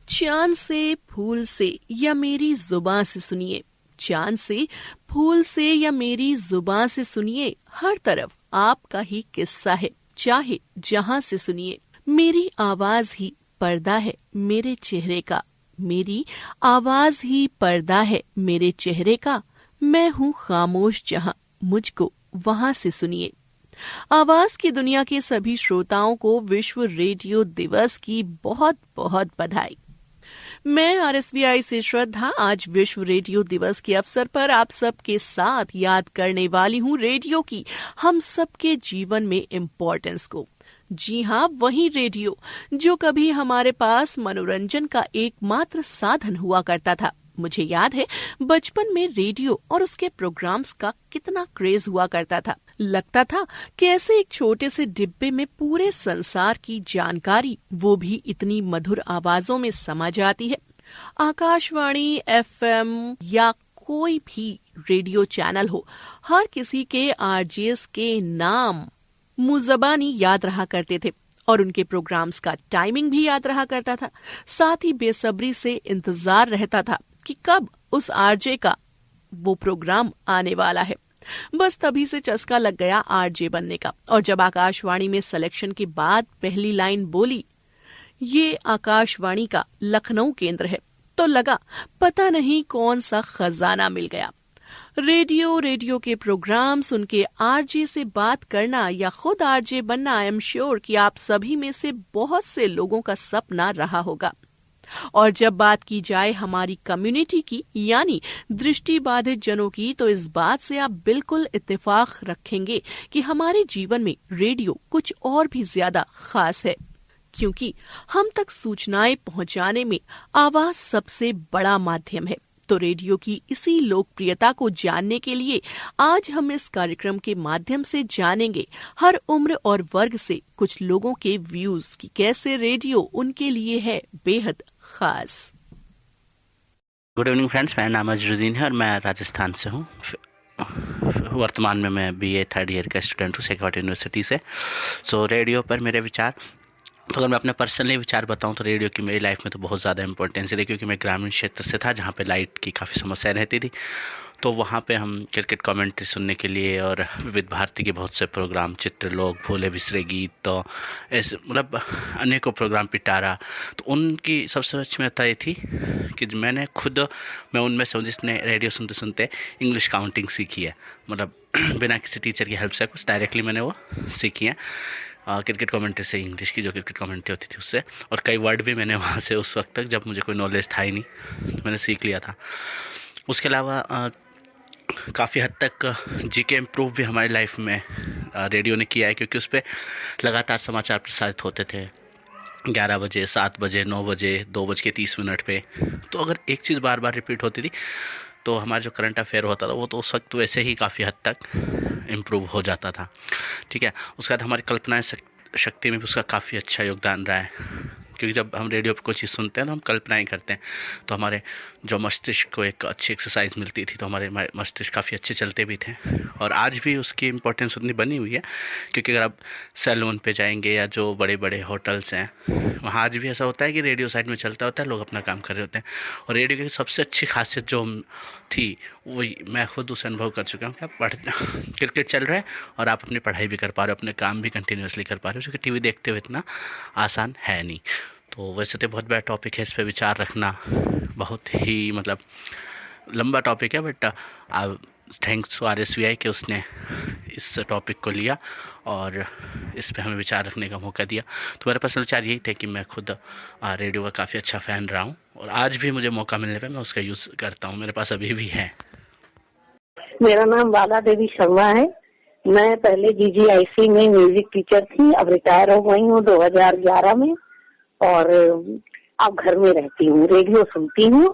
चांद से फूल से या मेरी जुबां से सुनिए, चांद से फूल से या मेरी जुबां से सुनिए, हर तरफ आपका ही किस्सा है, चाहे जहां से सुनिए। मेरी आवाज ही पर्दा है मेरे चेहरे का, मेरी आवाज ही पर्दा है मेरे चेहरे का, मैं हूँ खामोश जहां, मुझको वहां से सुनिए। आवाज की दुनिया के सभी श्रोताओं को विश्व रेडियो दिवस की बहुत बहुत बधाई। मैं RSVI से श्रद्धा आज विश्व रेडियो दिवस के अवसर पर आप सबके साथ याद करने वाली हूँ रेडियो की हम सबके जीवन में इम्पोर्टेंस को। जी हाँ, वही रेडियो जो कभी हमारे पास मनोरंजन का एकमात्र साधन हुआ करता था। मुझे याद है बचपन में रेडियो और उसके प्रोग्राम्स का कितना क्रेज हुआ करता था। लगता था कि ऐसे एक छोटे से डिब्बे में पूरे संसार की जानकारी, वो भी इतनी मधुर आवाजों में समा जाती है। आकाशवाणी, FM या कोई भी रेडियो चैनल हो, हर किसी के RJs के नाम मुज़बानी याद रहा करते थे और उनके प्रोग्राम्स का टाइमिंग भी याद रहा करता था। साथ ही बेसब्री से इंतजार रहता था कि कब उस RJ का वो प्रोग्राम आने वाला है। बस तभी से चस्का लग गया RJ बनने का। और जब आकाशवाणी में सिलेक्शन के बाद पहली लाइन बोली, ये आकाशवाणी का लखनऊ केंद्र है, तो लगा पता नहीं कौन सा खजाना मिल गया। रेडियो के प्रोग्राम्स, उनके RJ से बात करना या खुद RJ बनना, आई एम श्योर कि आप सभी में से बहुत से लोगों का सपना रहा होगा। और जब बात की जाए हमारी कम्युनिटी की यानी दृष्टिबाधित जनों की, तो इस बात से आप बिल्कुल इत्तेफाक रखेंगे कि हमारे जीवन में रेडियो कुछ और भी ज्यादा खास है, क्योंकि हम तक सूचनाएं पहुंचाने में आवाज सबसे बड़ा माध्यम है। तो रेडियो की इसी लोकप्रियता को जानने के लिए आज हम इस कार्यक्रम के माध्यम से जानेंगे हर उम्र और वर्ग से कुछ लोगों के व्यूज कि कैसे रेडियो उनके लिए है बेहद खास। गुड इवनिंग फ्रेंड्स, मेरा नाम अजरुद्दीन है और मैं राजस्थान से हूँ। वर्तमान में मैं BA थर्ड ईयर का स्टूडेंट हूँ शेखावट यूनिवर्सिटी से। सो रेडियो पर मेरे विचार, तो अगर मैं अपने पर्सनली विचार बताऊं तो रेडियो की मेरी लाइफ में तो बहुत ज़्यादा इंपॉर्टेंस है, क्योंकि मैं ग्रामीण क्षेत्र से था जहां पे लाइट की काफ़ी समस्या रहती थी। तो वहां पे हम क्रिकेट कमेंट्री सुनने के लिए और विविध भारती के बहुत से प्रोग्राम, चित्रलोक, भोले बिसरे गीत, तो ऐसे मतलब अनेकों प्रोग्राम, पिटारा, तो उनकी सबसे अच्छी बात ये थी कि मैं उनमें से हूँ जिसने रेडियो सुनते सुनते इंग्लिश काउंटिंग सीखी है। मतलब बिना किसी टीचर की हेल्प से कुछ डायरेक्टली मैंने वो सीखी है क्रिकेट कमेंट्री से, इंग्लिश की जो क्रिकेट कमेंट्री होती थी उससे। और कई वर्ड भी मैंने वहाँ से उस वक्त तक, जब मुझे कोई नॉलेज था ही नहीं, तो मैंने सीख लिया था। उसके अलावा काफ़ी हद तक GK इम्प्रूव भी हमारी लाइफ में रेडियो ने किया है, क्योंकि उस पर लगातार समाचार प्रसारित होते थे 11 बजे, 7 बजे, 9 बजे, 2:30 पे। तो अगर एक चीज़ बार बार रिपीट होती थी तो हमारा जो करंट अफेयर होता था वो तो उस वक्त वैसे ही काफ़ी हद तक इम्प्रूव हो जाता था। ठीक है, उसके बाद हमारी कल्पना शक्ति में भी उसका काफ़ी अच्छा योगदान रहा है, क्योंकि जब हम रेडियो पर कोई चीज़ सुनते हैं तो हम कल्पनाएं करते हैं, तो हमारे जो मस्तिष्क को एक अच्छी एक्सरसाइज मिलती थी, तो हमारे मस्तिष्क काफ़ी अच्छे चलते भी थे। और आज भी उसकी इम्पोर्टेंस उतनी बनी हुई है, क्योंकि अगर आप सैलून पे जाएंगे या जो बड़े बड़े होटल्स हैं, वहाँ आज भी ऐसा होता है कि रेडियो साइड में चलता होता है, लोग अपना काम कर रहे होते हैं। और रेडियो की सबसे अच्छी खासियत जो थी वही मैं खुद उसे अनुभव कर चुका हूँ कि आप क्रिकेट चल रहा है और आप अपनी पढ़ाई भी कर पा रहे हो, अपने काम भी कंटिन्यूसली कर पा रहे हो, जो कि टीवी देखते हुए इतना आसान है नहीं। तो वैसे तो बहुत बड़ा टॉपिक है, इस पर विचार रखना बहुत ही मतलब लंबा टॉपिक है, बट थैंक्स टू RSVI कि उसने इस टॉपिक को लिया और इस पे हमें विचार रखने का मौका दिया। तो मेरा पर्सनल विचार यही थे कि मैं खुद रेडियो का काफ़ी अच्छा फ़ैन रहा हूँ और आज भी मुझे मौका मिलने पे मैं उसका यूज़ करता हूँ, मेरे पास अभी भी है। मेरा नाम बाला देवी शर्मा है। मैं पहले GGIC में म्यूजिक टीचर थी, अब रिटायर हो गई हूँ 2011 में और अब घर में रहती हूँ, रेडियो सुनती हूँ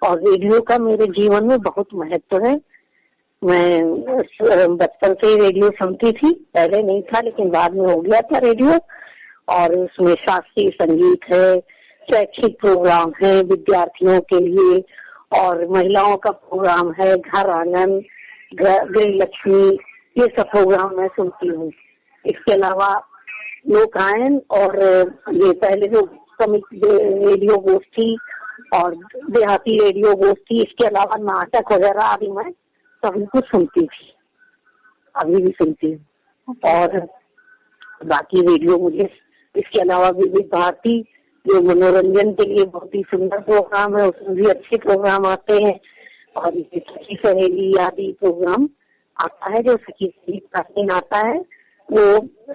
और रेडियो का मेरे जीवन में बहुत महत्व है। मैं बचपन से ही रेडियो सुनती थी, पहले नहीं था लेकिन बाद में हो गया था रेडियो। और उसमें शास्त्रीय संगीत है, शैक्षिक प्रोग्राम है विद्यार्थियों के लिए और महिलाओं का प्रोग्राम है, घर आंगन, गृह लक्ष्मी, ये सब प्रोग्राम मैं सुनती हूँ। इसके अलावा लोक गायन और ये पहले जो समसामयिक रेडियो गोष्ठी और देहाती रेडियो गोष्ठी, इसके अलावा नाटक वगैरह आदि मैं सभी कुछ सुनती थी, अभी भी सुनती हूँ। और बाकी रेडियो मुझे इसके अलावा विविध भारती जो मनोरंजन के लिए बहुत ही सुंदर प्रोग्राम है, उसमें भी अच्छे प्रोग्राम आते हैं। और ये सखी सहेली आदि प्रोग्राम आता है, जो सखी सहेली प्रतिदिन आता है, वो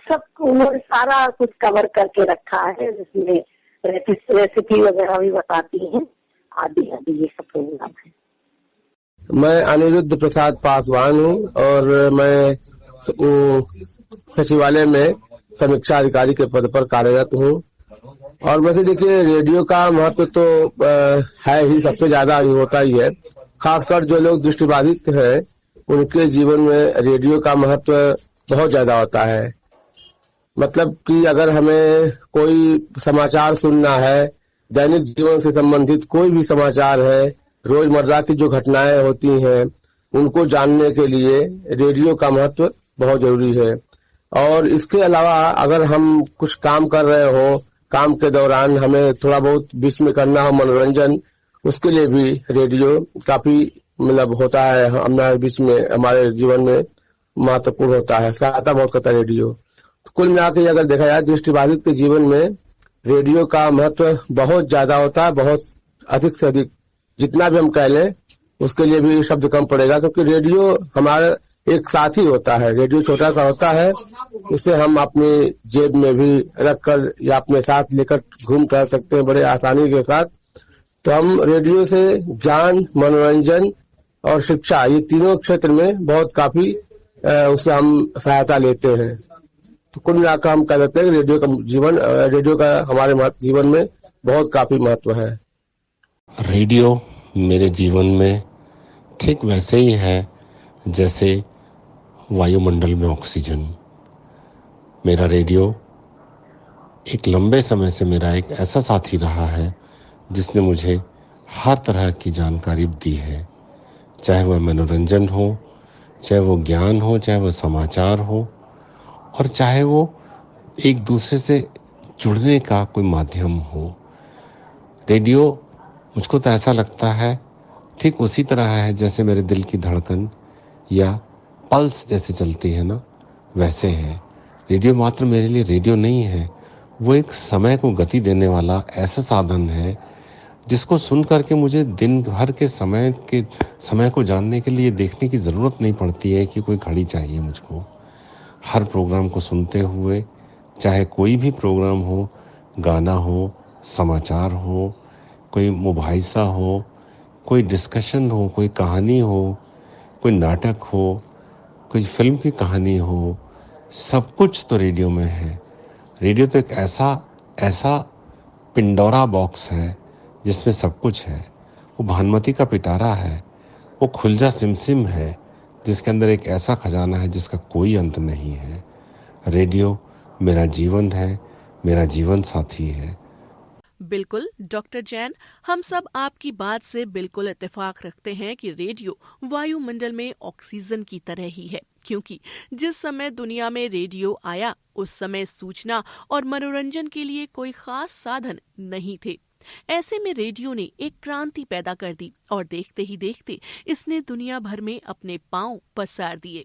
सब उन्होंने सारा कुछ कवर करके रखा है, जिसमें रेसिपी वगैरह भी बताती हैं, आदि आदि ये सब प्रोग्राम है। मैं अनिरुद्ध प्रसाद पासवान हूँ और मैं सचिवालय में समीक्षा अधिकारी के पद पर कार्यरत हूँ। और वैसे देखिए, रेडियो का महत्व तो है ही, सबसे ज्यादा होता ही है। खासकर जो लोग दृष्टिबाधित हैं उनके जीवन में रेडियो का महत्व बहुत ज्यादा होता है। मतलब कि अगर हमें कोई समाचार सुनना है, दैनिक जीवन से संबंधित कोई भी समाचार है, रोजमर्रा की जो घटनाएं होती हैं उनको जानने के लिए रेडियो का महत्व बहुत जरूरी है। और इसके अलावा अगर हम कुछ काम कर रहे हो, काम के दौरान हमें थोड़ा बहुत बीच में करना हो मनोरंजन, उसके लिए भी रेडियो काफी मतलब होता है, हमारे बीच में, हमारे जीवन में महत्वपूर्ण होता है, सहायता बहुत करता है रेडियो। तो कुल मिलाकर अगर देखा जाए दृष्टिबाधित के जीवन में रेडियो का महत्व बहुत ज्यादा होता है, बहुत अधिक से अधिक। जितना भी हम कह लें उसके लिए भी शब्द कम पड़ेगा, क्योंकि रेडियो हमारा एक साथी होता है। रेडियो छोटा सा होता है, इसे हम अपनी जेब में भी रखकर या अपने साथ लेकर घूम कर सकते हैं बड़े आसानी के साथ। तो हम रेडियो से ज्ञान, मनोरंजन और शिक्षा, ये तीनों क्षेत्र में बहुत काफी उससे हम सहायता लेते हैं। तो कुल मिलाकर हम कह सकते हैं कि रेडियो का हमारे जीवन में बहुत काफी महत्व है। रेडियो मेरे जीवन में ठीक वैसे ही है जैसे वायुमंडल में ऑक्सीजन। मेरा रेडियो एक लंबे समय से मेरा एक ऐसा साथी रहा है जिसने मुझे हर तरह की जानकारी दी है, चाहे वह मनोरंजन हो, चाहे वो ज्ञान हो, चाहे वो समाचार हो, और चाहे वो एक दूसरे से जुड़ने का कोई माध्यम हो। रेडियो मुझको तो ऐसा लगता है ठीक उसी तरह है जैसे मेरे दिल की धड़कन या पल्स जैसे चलती है ना, वैसे है। रेडियो मात्र मेरे लिए रेडियो नहीं है, वो एक समय को गति देने वाला ऐसा साधन है जिसको सुन करके मुझे दिन भर के समय को जानने के लिए देखने की ज़रूरत नहीं पड़ती है कि कोई घड़ी चाहिए मुझको। हर प्रोग्राम को सुनते हुए, चाहे कोई भी प्रोग्राम हो, गाना हो, समाचार हो, कोई मुबाहिसा हो, कोई डिस्कशन हो, कोई कहानी हो, कोई नाटक हो, कोई फिल्म की कहानी हो, सब कुछ तो रेडियो में है। रेडियो तो एक ऐसा पिंडोरा बॉक्स है जिसमें सब कुछ है। वो भानुमति का पिटारा है, वो खुलजा सिमसिम है जिसके अंदर एक ऐसा खजाना है जिसका कोई अंत नहीं है। रेडियो मेरा जीवन है, मेरा जीवन साथी है। बिल्कुल डॉक्टर जैन, हम सब आपकी बात से बिल्कुल इत्तेफाक रखते हैं कि रेडियो वायुमंडल में ऑक्सीजन की तरह ही है, क्योंकि जिस समय दुनिया में रेडियो आया उस समय सूचना और मनोरंजन के लिए कोई खास साधन नहीं थे। ऐसे में रेडियो ने एक क्रांति पैदा कर दी और देखते ही देखते इसने दुनिया भर में अपने पांव पसार दिए।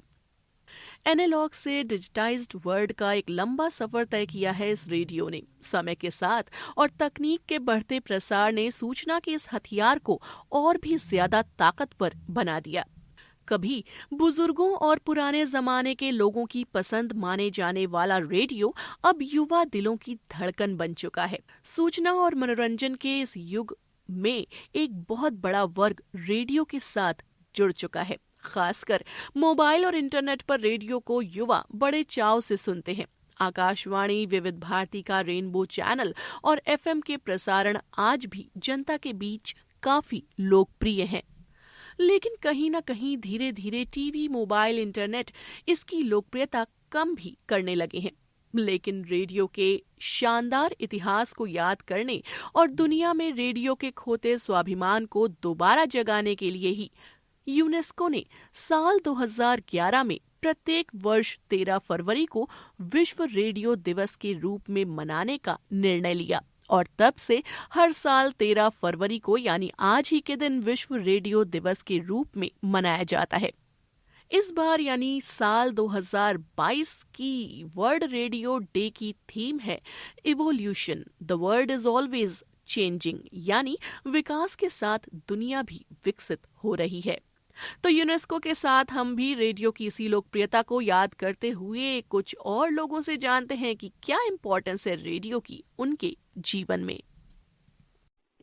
एनालॉग से डिजिटाइज्ड वर्ल्ड का एक लंबा सफर तय किया है इस रेडियो ने। समय के साथ और तकनीक के बढ़ते प्रसार ने सूचना के इस हथियार को और भी ज्यादा ताकतवर बना दिया। कभी बुजुर्गों और पुराने जमाने के लोगों की पसंद माने जाने वाला रेडियो अब युवा दिलों की धड़कन बन चुका है। सूचना और मनोरंजन के इस युग में एक बहुत बड़ा वर्ग रेडियो के साथ जुड़ चुका है। खासकर मोबाइल और इंटरनेट पर रेडियो को युवा बड़े चाव से सुनते हैं। आकाशवाणी, विविध भारती का रेनबो चैनल और एफएम के प्रसारण आज भी जनता के बीच काफी लोकप्रिय हैं। लेकिन कहीं न कहीं धीरे धीरे टीवी, मोबाइल, इंटरनेट इसकी लोकप्रियता कम भी करने लगे हैं। लेकिन रेडियो के शानदार इतिहास को याद करने और दुनिया में रेडियो के खोते स्वाभिमान को दोबारा जगाने के लिए ही यूनेस्को ने साल 2011 में प्रत्येक वर्ष 13 फरवरी को विश्व रेडियो दिवस के रूप में मनाने का निर्णय लिया और तब से हर साल 13 फरवरी को यानी आज ही के दिन विश्व रेडियो दिवस के रूप में मनाया जाता है। इस बार यानी साल 2022 की वर्ल्ड रेडियो डे की थीम है evolution, the world is always changing, यानी विकास के साथ दुनिया भी विकसित हो रही है। तो यूनेस्को के साथ हम भी रेडियो की इसी लोकप्रियता को याद करते हुए कुछ और लोगों से जानते हैं कि क्या इम्पोर्टेंस है रेडियो की उनके जीवन में।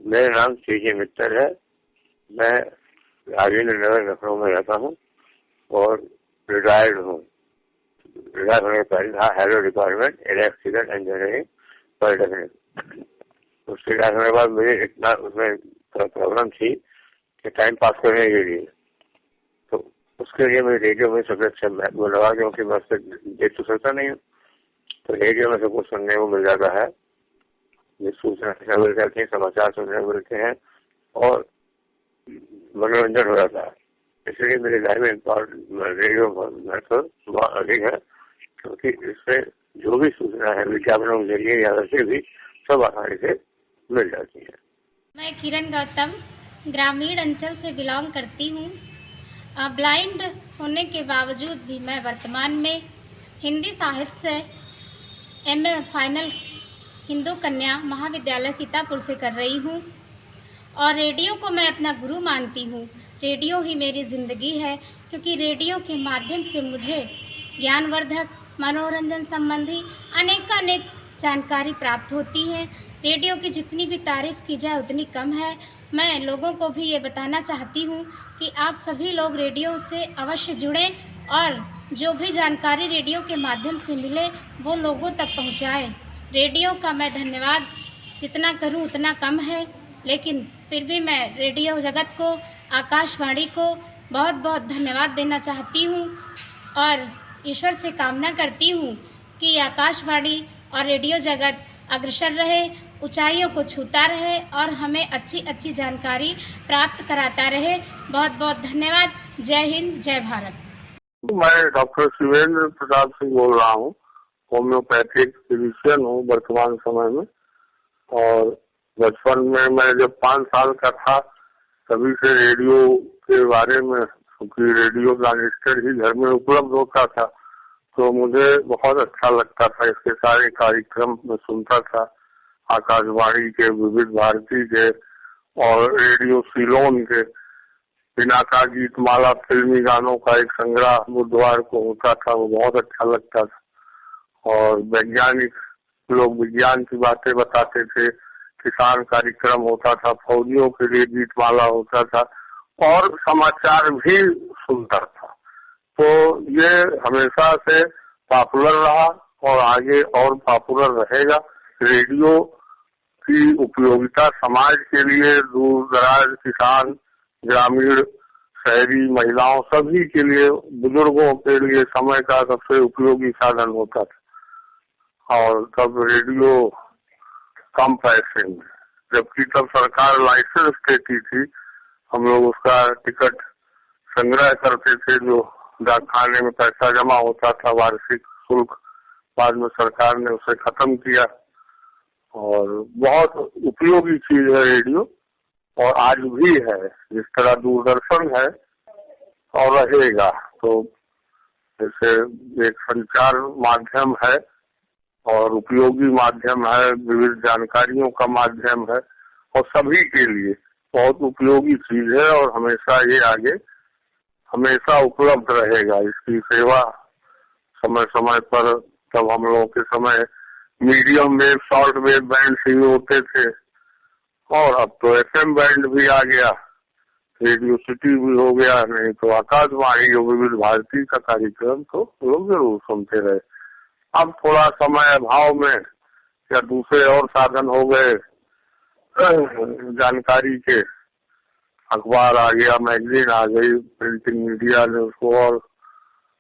मेरा नाम सीजे मित्तर है। मैं राजेंद्र नगर लखनऊ में रहता हूँ और रिटायर्ड हूँ। रिटायर होने के पहले था hello department electrical engineering polytechnic. उसके रिटायर होने के बाद मुझे इतना उसमें प्रॉब्लम थी कि टाइम पास करने के लिए, तो उसके लिए मुझे रेडियो में सबसे अच्छा महत्व लगा, क्योंकि मैं उससे देख तो सकता नहीं हूँ, तो रेडियो में सब कुछ सुनने को मिल जाता है, सूचना मिल जाती है, समाचार सुनने को मिलते हैं और मनोरंजन हो जाता है। इसलिए मेरी लाइफ में रेडियो महत्व बहुत अधिक है, क्योंकि इससे जो भी सूचना है विज्ञापनों के जरिए या वैसे भी सब आसानी से मिल जाती है। मैं किरण गौतम ग्रामीण अंचल से बिलोंग करती हूँ। ब्लाइंड होने के बावजूद भी मैं वर्तमान में हिंदी साहित्य से एमए फाइनल हिंदू कन्या महाविद्यालय सीतापुर से कर रही हूँ और रेडियो को मैं अपना गुरु मानती हूँ। रेडियो ही मेरी ज़िंदगी है, क्योंकि रेडियो के माध्यम से मुझे ज्ञानवर्धक, मनोरंजन संबंधी अनेक जानकारी प्राप्त होती है। रेडियो की जितनी भी तारीफ़ की जाए उतनी कम है। मैं लोगों को भी ये बताना चाहती हूँ कि आप सभी लोग रेडियो से अवश्य जुड़ें और जो भी जानकारी रेडियो के माध्यम से मिले वो लोगों तक पहुँचाएँ। रेडियो का मैं धन्यवाद जितना करूँ उतना कम है, लेकिन फिर भी मैं रेडियो जगत को, आकाशवाणी को बहुत बहुत धन्यवाद देना चाहती हूँ और ईश्वर से कामना करती हूँ कि आकाशवाणी और रेडियो जगत अग्रसर रहे, ऊंचाइयों को छूता रहे और हमें अच्छी अच्छी जानकारी प्राप्त कराता रहे। बहुत बहुत धन्यवाद। जय हिंद, जय भारत। मैं डॉक्टर शिवेंद्र प्रताप सिंह बोल रहा हूँ। होम्योपैथिक फिजिशियन हूँ वर्तमान समय में, और बचपन में मैं जब 5 साल का था तभी से रेडियो के बारे में, क्योंकि रेडियो ट्रांजिस्टर ही घर में उपलब्ध होता था, तो मुझे बहुत अच्छा लगता था। इसके सारे कार्यक्रम में सुनता था, आकाशवाणी के, विविध भारती के और रेडियो सिलोन के। पिनाका गीतमाला फिल्मी गानों का एक संग्रह बुधवार को होता था, वो बहुत अच्छा लगता था। और वैज्ञानिक लोग विज्ञान की बातें बताते थे, किसान कार्यक्रम होता था, फौजियों के लिए गीतमाला होता था और समाचार भी सुनता था। तो ये हमेशा से पॉपुलर रहा और आगे और पॉपुलर रहेगा। रेडियो की उपयोगिता समाज के लिए, दूर दराज किसान, ग्रामीण, शहरी महिलाओं सभी के लिए, बुजुर्गों के लिए समय का सबसे उपयोगी साधन होता था। और तब रेडियो कम पैसे में, जबकि तब सरकार लाइसेंस देती थी, हम लोग उसका टिकट संग्रह करते थे, जो डाकखाने में पैसा जमा होता था, वार्षिक शुल्क। बाद में सरकार ने उसे खत्म किया और बहुत उपयोगी चीज है रेडियो, और आज भी है, जिस तरह दूरदर्शन है और रहेगा। तो जैसे एक संचार माध्यम है और उपयोगी माध्यम है, विविध जानकारियों का माध्यम है और सभी के लिए बहुत उपयोगी चीज है और हमेशा ये आगे हमेशा उपलब्ध रहेगा। इसकी सेवा समय समय पर, तब हम लोगों के समय medium wave, short wave band से होते थे और अब तो FM बैंड भी आ गया, रेडियो सिटी भी हो गया, नहीं तो आकाशवाणी जो विविध भारती का कार्यक्रम तो लोग जरूर सुनते रहे। अब थोड़ा समय अभाव में या दूसरे और साधन हो गए जानकारी के, अखबार आ गया, मैगजीन आ गई, प्रिंटिंग मीडिया ने उसको और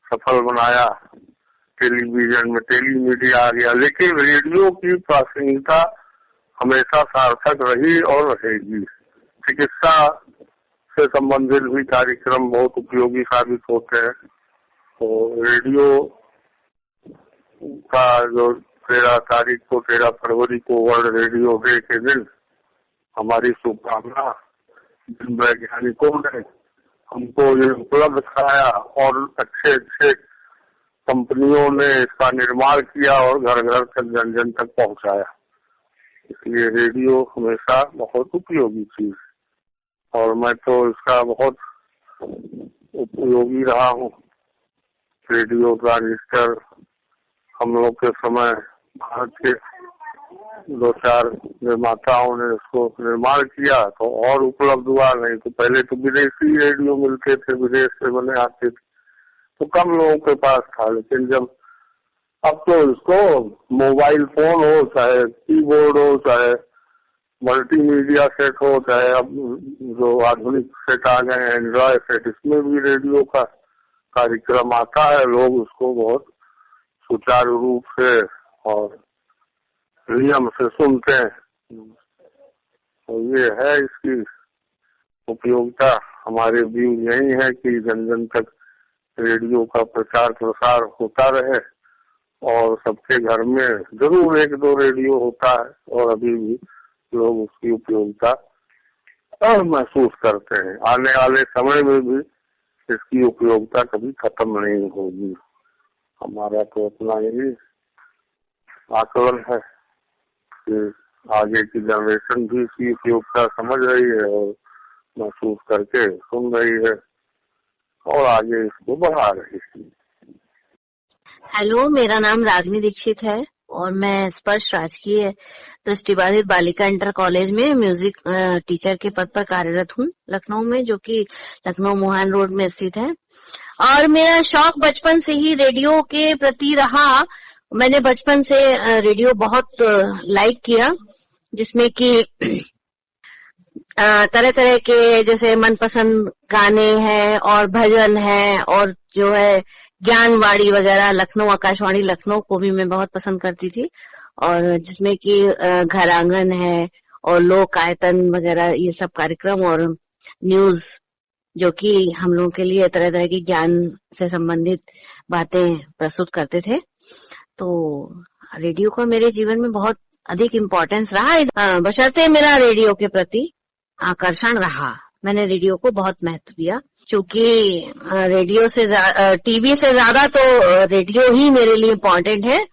सफल बनाया, टेलीविजन में टेलीमीडिया आ गया, लेकिन रेडियो की प्रासंगिकता हमेशा सार्थक रही और रहेगी। चिकित्सा से संबंधित भी कार्यक्रम बहुत उपयोगी साबित होते हैं। तो रेडियो का जो 13 तारीख को 13 फरवरी को वर्ल्ड रेडियो डे के दिन हमारी शुभकामना। जिन वैज्ञानिकों ने हमको ये उपलब्ध कराया और अच्छे अच्छे कंपनियों ने इसका निर्माण किया और घर घर तक जन जन तक पहुंचाया, इसलिए रेडियो हमेशा बहुत उपयोगी चीज है और मैं तो इसका बहुत उपयोगी रहा हूँ। रेडियो ट्रांजिस्टर हम लोग के समय भारत के 2-4 निर्माताओं ने इसको निर्माण किया तो और उपलब्ध हुआ, नहीं तो पहले तो विदेशी रेडियो मिलते थे, विदेश से बने आते थे तो कम लोगों के पास था। लेकिन जब अब तो इसको मोबाइल फोन हो, चाहे कीबोर्ड हो, चाहे मल्टीमीडिया सेट हो, चाहे अब जो आधुनिक सेट आ गए हैं एंड्रॉयड सेट, इसमें भी रेडियो का कार्यक्रम आता है। लोग उसको बहुत सुचारू रूप से और नियम से सुनते हैं। तो ये है इसकी उपयोगिता। हमारे व्यू यही है कि जन जन तक रेडियो का प्रचार प्रसार होता रहे और सबके घर में जरूर 1-2 रेडियो होता है और अभी भी लोग उसकी उपयोगिता महसूस करते हैं। आने वाले समय में भी इसकी उपयोगिता कभी खत्म नहीं होगी। हमारा तो अपना यही आकलन है कि आगे की जनरेशन भी इसकी उपयोगिता समझ रही है और महसूस करके सुन रही है और आगे इसको बढ़ा रही है। हेलो, मेरा नाम रागनी दीक्षित है और मैं स्पर्श राजकीय दृष्टिबाधित बालिका इंटर कॉलेज में म्यूजिक टीचर के पद पर कार्यरत हूँ लखनऊ में, जो कि लखनऊ मोहन रोड में स्थित है। और मेरा शौक बचपन से ही रेडियो के प्रति रहा। मैंने बचपन से रेडियो बहुत लाइक किया, जिसमें कि तरह तरह के जैसे मनपसंद गाने हैं और भजन है और जो है ज्ञानवाणी वगैरह, लखनऊ आकाशवाणी लखनऊ को भी मैं बहुत पसंद करती थी। और जिसमें कि घर आंगन है और लोक आयतन वगैरह ये सब कार्यक्रम और न्यूज जो कि हम लोगों के लिए तरह तरह की ज्ञान से संबंधित बातें प्रस्तुत करते थे। तो रेडियो का मेरे जीवन में बहुत अधिक इम्पोर्टेंस रहा, बशर्ते मेरा रेडियो के प्रति आकर्षण रहा। मैंने रेडियो को बहुत महत्व दिया, क्योंकि रेडियो से टीवी से ज्यादा तो रेडियो ही मेरे लिए इम्पोर्टेंट है,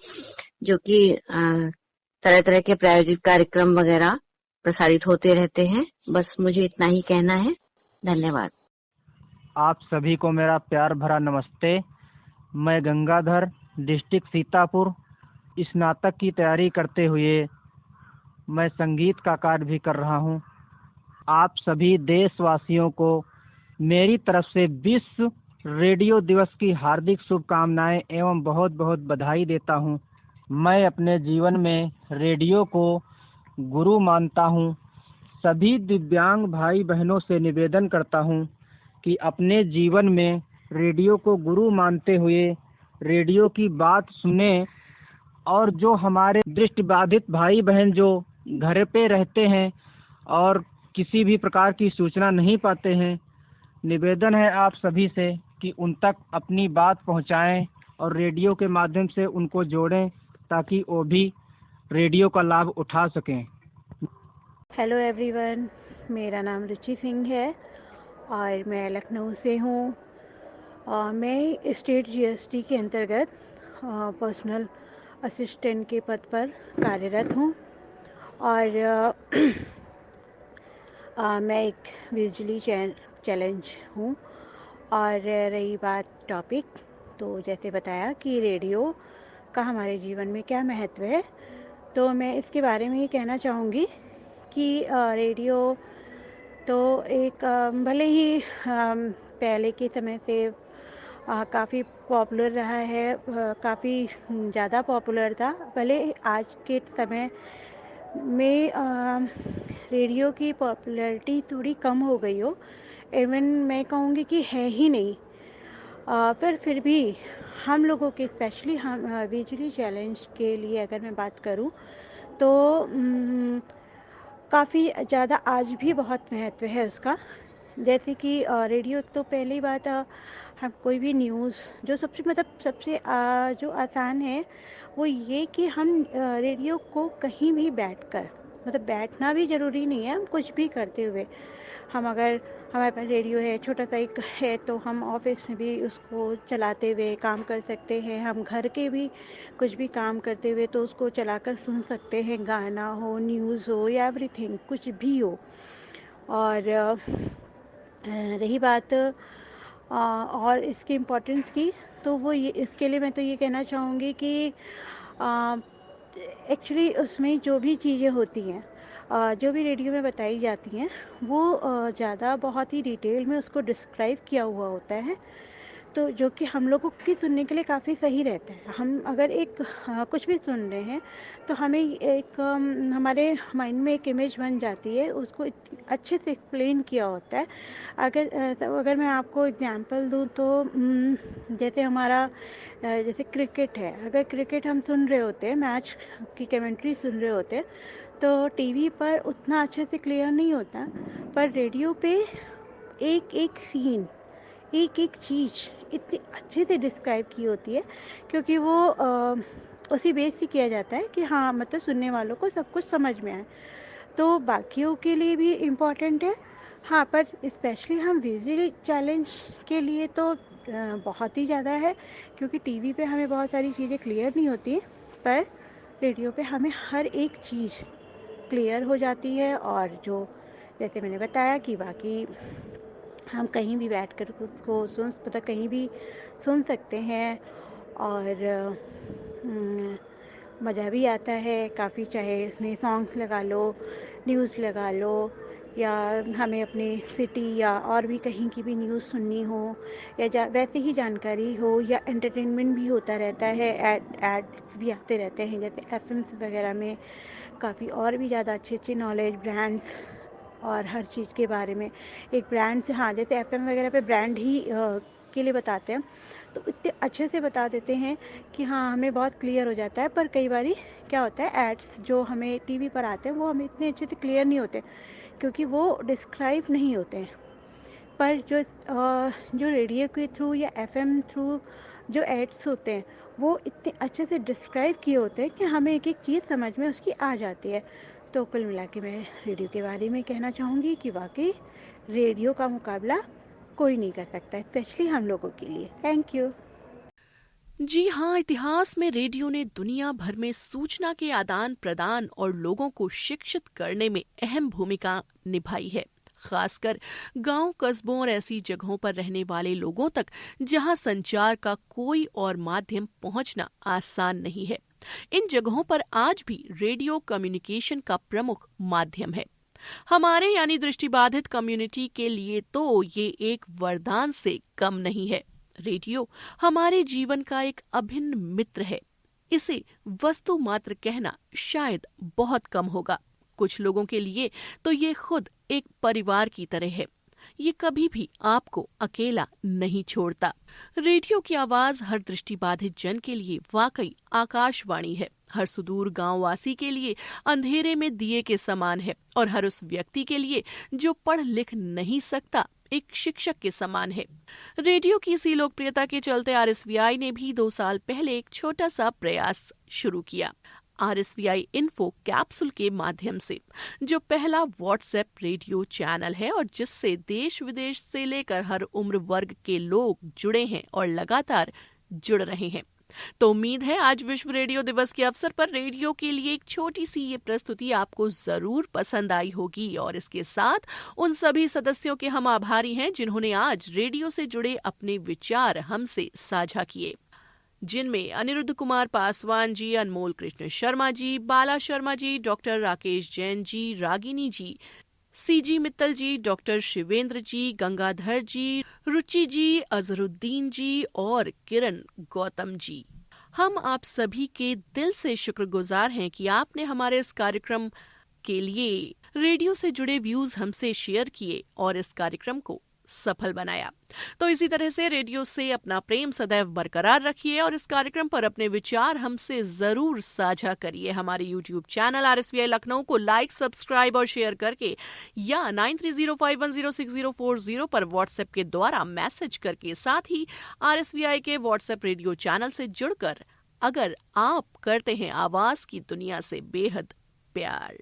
जो कि तरह तरह के प्रायोजित कार्यक्रम वगैरह प्रसारित होते रहते हैं। बस मुझे इतना ही कहना है। धन्यवाद। आप सभी को मेरा प्यार भरा नमस्ते। मैं गंगाधर, डिस्ट्रिक्ट सीतापुर, स्नातक की तैयारी करते हुए मैं संगीत का कार्य भी कर रहा हूँ। आप सभी देशवासियों को मेरी तरफ से विश्व रेडियो दिवस की हार्दिक शुभकामनाएं एवं बहुत बहुत बधाई देता हूँ। मैं अपने जीवन में रेडियो को गुरु मानता हूँ। सभी दिव्यांग भाई बहनों से निवेदन करता हूँ कि अपने जीवन में रेडियो को गुरु मानते हुए रेडियो की बात सुने, और जो हमारे दृष्टिबाधित भाई बहन जो घर पे रहते हैं और किसी भी प्रकार की सूचना नहीं पाते हैं, निवेदन है आप सभी से कि उन तक अपनी बात पहुंचाएं और रेडियो के माध्यम से उनको जोड़ें, ताकि वो भी रेडियो का लाभ उठा सकें। हेलो एवरीवन, मेरा नाम रुचि सिंह है और मैं लखनऊ से हूँ। मैं स्टेट जीएसटी के अंतर्गत पर्सनल असिस्टेंट के पद पर कार्यरत हूँ और मैं एक बिजली चैलेंज हूँ। और रही बात टॉपिक, तो जैसे बताया कि रेडियो का हमारे जीवन में क्या महत्व है, तो मैं इसके बारे में ये कहना चाहूँगी कि रेडियो तो एक भले ही पहले के समय से काफ़ी पॉपुलर रहा है, काफ़ी ज़्यादा पॉपुलर था। भले आज के समय में रेडियो की पॉपुलैरिटी थोड़ी कम हो गई हो, इवन मैं कहूँगी कि है ही नहीं, पर फिर भी हम लोगों के स्पेशली हम बिजली चैलेंज के लिए अगर मैं बात करूँ तो काफ़ी ज़्यादा आज भी बहुत महत्व है उसका। जैसे कि रेडियो तो पहली बात हम कोई भी न्यूज़ जो सबसे जो आसान है वो ये कि हम रेडियो को कहीं भी बैठकर, बैठना भी ज़रूरी नहीं है, हम कुछ भी करते हुए, हम अगर हमारे पास रेडियो है, छोटा सा एक है, तो हम ऑफिस में भी उसको चलाते हुए काम कर सकते हैं, हम घर के भी कुछ भी काम करते हुए तो उसको चलाकर सुन सकते हैं, गाना हो, न्यूज़ हो या एवरीथिंग, कुछ भी हो। और रही बात और इसकी इम्पोर्टेंस की, तो वो ये, इसके लिए मैं तो ये कहना चाहूँगी कि एक्चुअली उसमें जो भी चीज़ें होती हैं, जो भी रेडियो में बताई जाती हैं, वो ज़्यादा बहुत ही डिटेल में उसको डिस्क्राइब किया हुआ होता है, तो जो कि हम लोगों के सुनने के लिए काफ़ी सही रहता है। हम अगर एक कुछ भी सुन रहे हैं तो हमें एक हमारे माइंड में एक इमेज बन जाती है, उसको अच्छे से एक्सप्लेन किया होता है। अगर मैं आपको एग्जांपल दूँ तो जैसे हमारा जैसे क्रिकेट है, अगर क्रिकेट हम सुन रहे होते हैं, मैच की कमेंट्री सुन रहे होते हैं, तो टीवी पर उतना अच्छे से क्लियर नहीं होता, पर रेडियो पे एक एक सीन, एक एक चीज़ इतनी अच्छे से डिस्क्राइब की होती है, क्योंकि वो उसी बेस से किया जाता है कि हाँ, सुनने वालों को सब कुछ समझ में आए। तो बाकियों के लिए भी इम्पॉर्टेंट है, हाँ, पर स्पेशली हम विजुअली चैलेंज के लिए तो बहुत ही ज़्यादा है, क्योंकि टीवी पे हमें बहुत सारी चीज़ें क्लियर नहीं होती, पर रेडियो पे हमें हर एक चीज़ क्लियर हो जाती है। और जो जैसे मैंने बताया कि बाकी हम कहीं भी बैठकर उसको कहीं भी सुन सकते हैं, और मज़ा भी आता है काफ़ी, चाहे उसमें सॉन्ग्स लगा लो, न्यूज़ लगा लो, या हमें अपनी सिटी या और भी कहीं की भी न्यूज़ सुननी हो, या वैसे ही जानकारी हो, या एंटरटेनमेंट भी होता रहता है, एड्स भी आते रहते हैं, जैसे एफएम्स वगैरह में काफ़ी और भी ज़्यादा अच्छे नॉलेज, ब्रांड्स और हर चीज़ के बारे में एक ब्रांड से, हाँ, जैसे एफएम वगैरह पे ब्रांड ही के लिए बताते हैं, तो इतने अच्छे से बता देते हैं कि हाँ, हमें बहुत क्लियर हो जाता है। पर कई बारी क्या होता है, एड्स जो हमें टीवी पर आते हैं वो हमें इतने अच्छे से क्लियर नहीं होते, क्योंकि वो डिस्क्राइब नहीं होते हैं। पर जो रेडियो के थ्रू या एफएम थ्रू जो एड्स होते हैं, वो इतने अच्छे से डिस्क्राइब किए होते हैं कि हमें एक एक चीज़ समझ में उसकी आ जाती है। तो कुल मिला के मैं रेडियो के बारे में कहना चाहूँगी कि वाकई रेडियो का मुकाबला कोई नहीं कर सकता, स्पेशली हम लोगों के लिए। Thank you. जी हाँ, इतिहास में रेडियो ने दुनिया भर में सूचना के आदान प्रदान और लोगों को शिक्षित करने में अहम भूमिका निभाई है, खासकर गांव, कस्बों और ऐसी जगहों पर रहने वाले लोगों तक जहां संचार का कोई और माध्यम पहुंचना आसान नहीं है। इन जगहों पर आज भी रेडियो कम्युनिकेशन का प्रमुख माध्यम है। हमारे यानी दृष्टिबाधित कम्युनिटी के लिए तो ये एक वरदान से कम नहीं है। रेडियो हमारे जीवन का एक अभिन्न मित्र है। इसे वस्तु मात्र कहना शायद बहुत कम होगा। कुछ लोगों के लिए तो ये खुद एक परिवार की तरह है। ये कभी भी आपको अकेला नहीं छोड़ता। रेडियो की आवाज हर दृष्टिबाधित जन के लिए वाकई आकाशवाणी है। हर सुदूर गांववासी के लिए अंधेरे में दिए के समान है, और हर उस व्यक्ति के लिए जो पढ़ लिख नहीं सकता एक शिक्षक के समान है। रेडियो की इसी लोकप्रियता के चलते RSVI ने भी 2 साल पहले एक छोटा सा प्रयास शुरू किया। RSVI इन्फो कैप्सूल के माध्यम से, जो पहला व्हाट्सएप रेडियो चैनल है और जिससे देश विदेश से लेकर हर उम्र वर्ग के लोग जुड़े हैं और लगातार जुड़ रहे हैं। तो उम्मीद है आज विश्व रेडियो दिवस के अवसर पर रेडियो के लिए एक छोटी सी ये प्रस्तुति आपको जरूर पसंद आई होगी, और इसके साथ उन सभी सदस्यों के हम आभारी हैं जिन्होंने आज रेडियो से जुड़े अपने विचार हमसे साझा किए, जिनमें अनिरुद्ध कुमार पासवान जी, अनमोल कृष्ण शर्मा जी, बाला शर्मा जी, डॉक्टर राकेश जैन जी, रागिनी जी, CG मित्तल जी, डॉक्टर शिवेंद्र जी, गंगाधर जी, रुचि जी, अजहरुद्दीन जी और किरण गौतम जी। हम आप सभी के दिल से शुक्रगुजार हैं कि आपने हमारे इस कार्यक्रम के लिए रेडियो से जुड़े व्यूज हमसे शेयर किए और इस कार्यक्रम को सफल बनाया। तो इसी तरह से रेडियो से अपना प्रेम सदैव बरकरार रखिए और इस कार्यक्रम पर अपने विचार हमसे जरूर साझा करिए। हमारे YouTube चैनल RSVI लखनऊ को लाइक, सब्सक्राइब और शेयर करके या 9305106040 पर व्हाट्सएप के द्वारा मैसेज करके, साथ ही RSVI के व्हाट्सएप रेडियो चैनल से जुड़कर अगर आप करते हैं आवाज की दुनिया से बेहद प्यार।